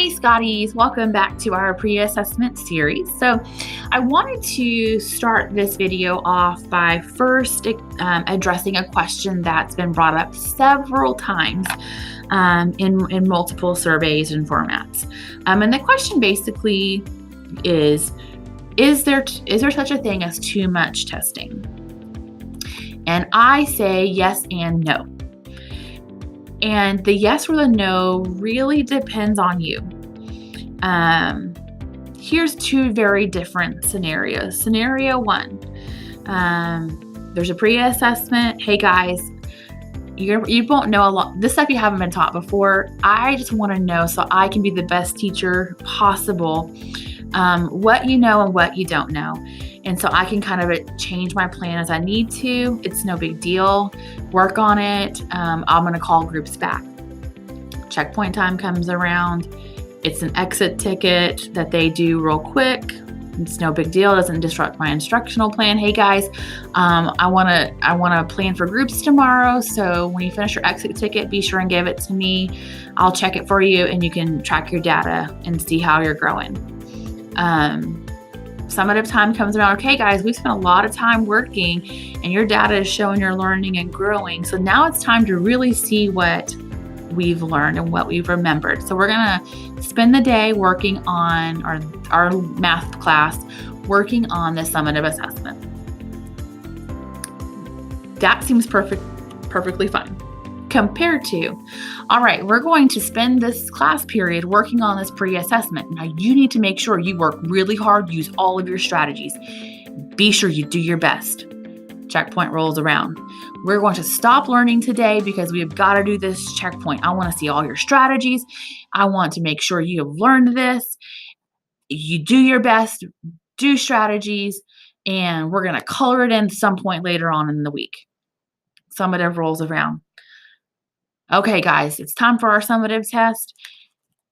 Hey, Scotties, welcome back to our pre-assessment series. So I wanted to start this video off by first addressing a question that's been brought up several times in multiple surveys and formats. And the question basically is there such a thing as too much testing? And I say yes and no. And the yes or the no really depends on you. Here's two very different scenarios. Scenario one, there's a pre-assessment. Hey guys, you won't know a lot. This stuff you haven't been taught before. I just want to know so I can be the best teacher possible, what you know and what you don't know. And so I can kind of change my plan as I need to. It's no big deal. Work on it. I'm going to call groups back. Checkpoint time comes around. It's an exit ticket that they do real quick. It's no big deal. It doesn't disrupt my instructional plan. Hey guys, I want to plan for groups tomorrow. So when you finish your exit ticket, be sure and give it to me. I'll check it for you and you can track your data and see how you're growing. Summative time comes around. Okay, guys, we've spent a lot of time working and your data is showing you're learning and growing. So now it's time to really see what we've learned and what we've remembered. So we're going to spend the day working on our math class, working on the summative assessment. That seems perfectly fine. Compared to, all right, we're going to spend this class period working on this pre-assessment. Now you need to make sure you work really hard, use all of your strategies. Be sure you do your best. Checkpoint rolls around. We're going to stop learning today because we've got to do this checkpoint. I want to see all your strategies. I want to make sure you have learned this. You do your best, do strategies, and we're going to color it in some point later on in the week. Summative rolls around. Okay, guys, it's time for our summative test.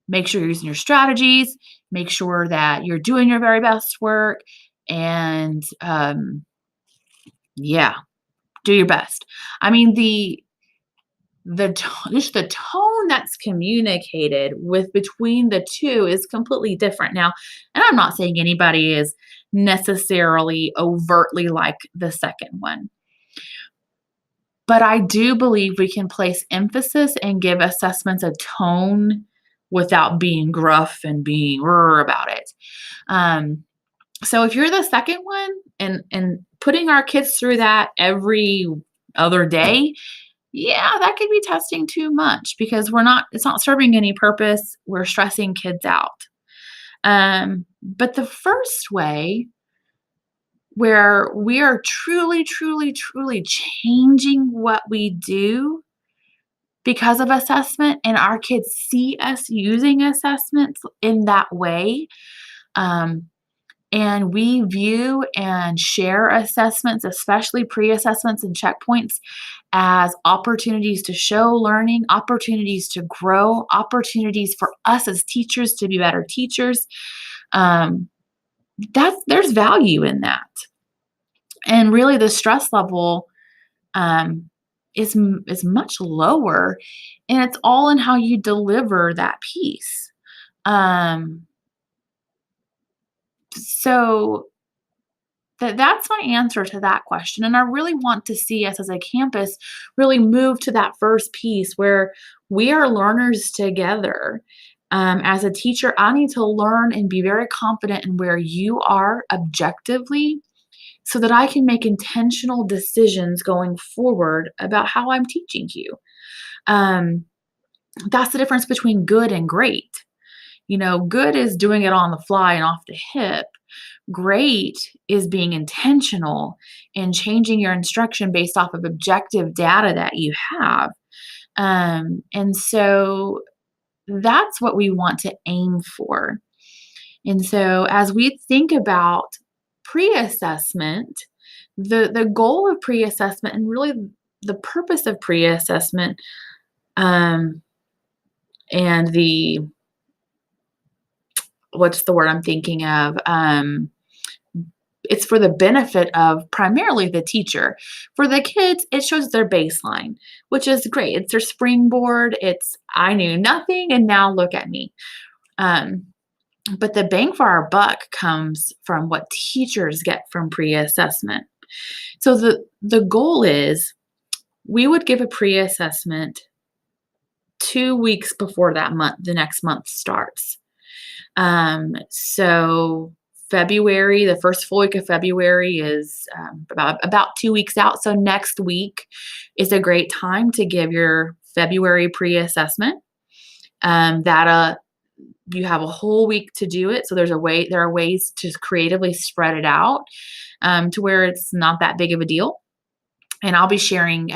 Make sure you're using your strategies. Make sure that you're doing your very best work. And yeah, do your best. I mean, just the tone that's communicated with between the two is completely different. Now, and I'm not saying anybody is necessarily overtly like the second one. But I do believe we can place emphasis and give assessments a tone without being gruff and being about it. So if you're the second one and putting our kids through that every other day, yeah, that could be testing too much because it's not serving any purpose. We're stressing kids out. But the first way, where we are truly, truly, truly changing what we do because of assessment, and our kids see us using assessments in that way. And we view and share assessments, especially pre-assessments and checkpoints, as opportunities to show learning, opportunities to grow, opportunities for us as teachers to be better teachers. There's value in that. And really the stress level is much lower, and it's all in how you deliver that piece. So that's my answer to that question. And I really want to see us as a campus really move to that first piece where we are learners together. As a teacher, I need to learn and be very confident in where you are objectively so that I can make intentional decisions going forward about how I'm teaching you. That's the difference between good and great. Good is doing it on the fly and off the hip. Great is being intentional and changing your instruction based off of objective data that you have. And so that's what we want to aim for. And so as we think about pre-assessment, the goal of pre-assessment and really the purpose of pre-assessment and what's the word I'm thinking of? It's for the benefit of primarily the teacher. For the kids, it shows their baseline, which is great. It's their springboard. It's, I knew nothing and now look at me. Um, but the bang for our buck comes from what teachers get from pre-assessment. So the goal is we would give a pre-assessment 2 weeks before the next month starts. So February, the first full week of February is about 2 weeks out. So next week is a great time to give your February pre-assessment. That you have a whole week to do it. So there are ways to creatively spread it out to where it's not that big of a deal. And I'll be sharing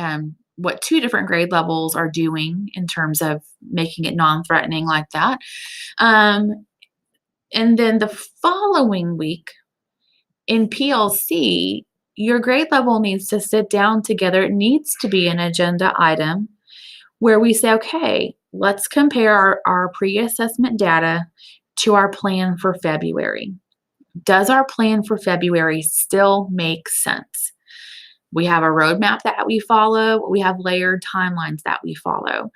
what 2 different grade levels are doing in terms of making it non-threatening like that. Um, and then the following week in PLC, your grade level needs to sit down together. It needs to be an agenda item where we say, okay, let's compare our pre-assessment data to our plan for February. Does our plan for February still make sense? We have a roadmap that we follow. We have layered timelines that we follow.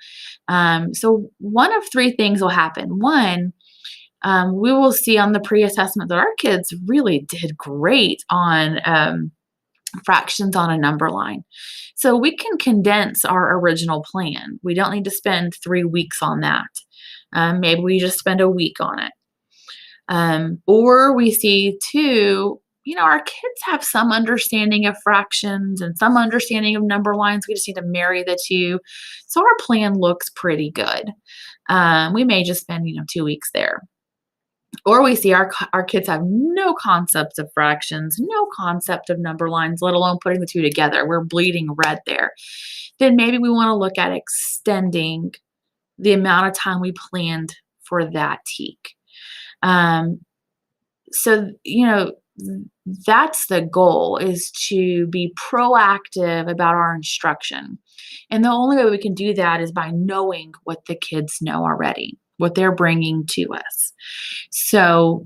So one of 3 things will happen. One, we will see on the pre-assessment that our kids really did great on fractions on a number line. So we can condense our original plan. We don't need to spend 3 weeks on that. Maybe we just spend a week on it. Or we see too, our kids have some understanding of fractions and some understanding of number lines. We just need to marry the two. So our plan looks pretty good. We may just spend, 2 weeks there. Or we see our kids have no concepts of fractions, no concept of number lines, let alone putting the two together. We're bleeding red there. Then maybe we want to look at extending the amount of time we planned for that TEK. So, that's the goal, is to be proactive about our instruction. And the only way we can do that is by knowing what the kids know already, what they're bringing to us. So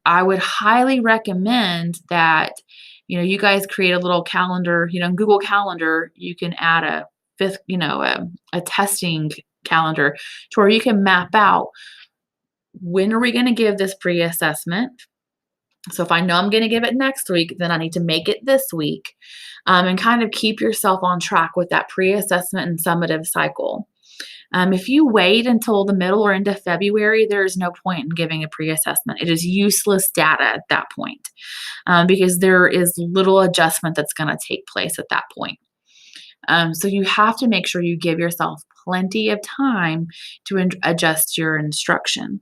I would highly recommend that, you guys create a little calendar, in Google Calendar, you can add a fifth, a testing calendar to where you can map out when are we going to give this pre-assessment. So if I know I'm going to give it next week, then I need to make it this week, and kind of keep yourself on track with that pre-assessment and summative cycle. If you wait until the middle or end of February, there is no point in giving a pre-assessment. It is useless data at that point, because there is little adjustment that's going to take place at that point. So you have to make sure you give yourself plenty of time to adjust your instruction,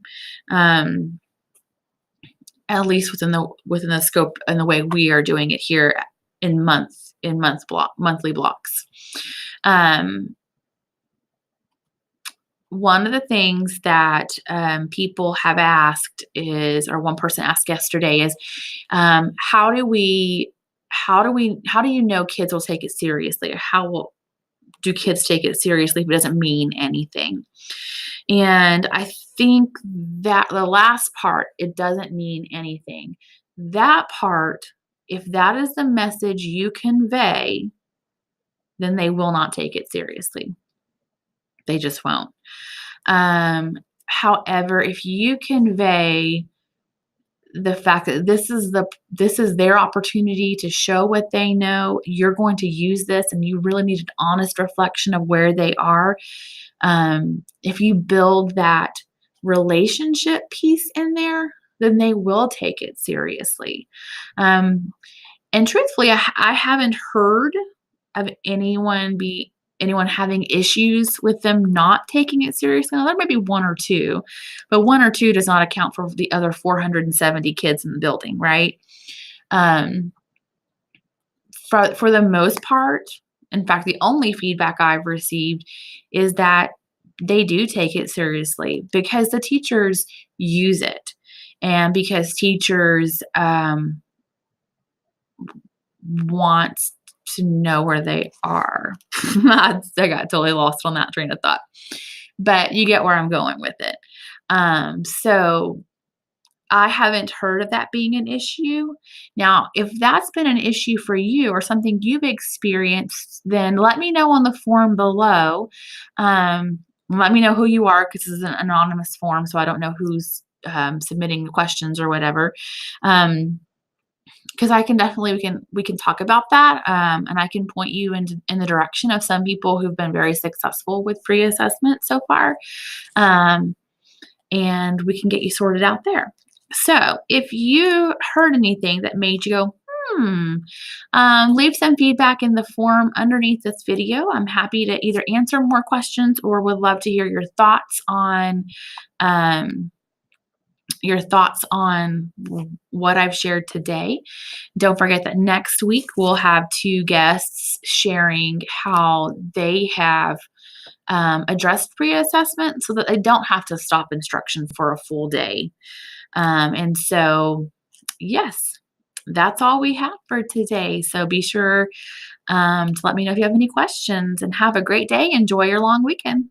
at least within the scope and the way we are doing it here in monthly blocks. One of the things that people have asked or one person asked yesterday is, how do you know kids will take it seriously? Or do kids take it seriously if it doesn't mean anything? And I think that the last part, it doesn't mean anything. That part, if that is the message you convey, then they will not take it seriously. They just won't. However, if you convey the fact that this is their opportunity to show what they know, you're going to use this, and you really need an honest reflection of where they are. If you build that relationship piece in there, then they will take it seriously. And truthfully, I haven't heard of anyone having issues with them not taking it seriously. Now, there may be 1 or 2, but 1 or 2 does not account for the other 470 kids in the building, right? For the most part, in fact, the only feedback I've received is that they do take it seriously because the teachers use it, and because teachers want to know where they are. I got totally lost on that train of thought, but you get where I'm going with it. So I haven't heard of that being an issue. Now, if that's been an issue for you or something you've experienced, then let me know on the form below. Let me know who you are because this is an anonymous form, so I don't know who's, submitting the questions or whatever. Um, because I can definitely we can talk about that, and I can point you in the direction of some people who've been very successful with pre-assessment so far, um, and we can get you sorted out there. So, if you heard anything that made you go, "Hmm," leave some feedback in the form underneath this video. I'm happy to either answer more questions or would love to hear um, your thoughts on what I've shared today. Don't forget that next week we'll have two guests sharing how they have addressed pre-assessment so that they don't have to stop instruction for a full day. And so, yes, that's all we have for today. So be sure to let me know if you have any questions and have a great day. Enjoy your long weekend.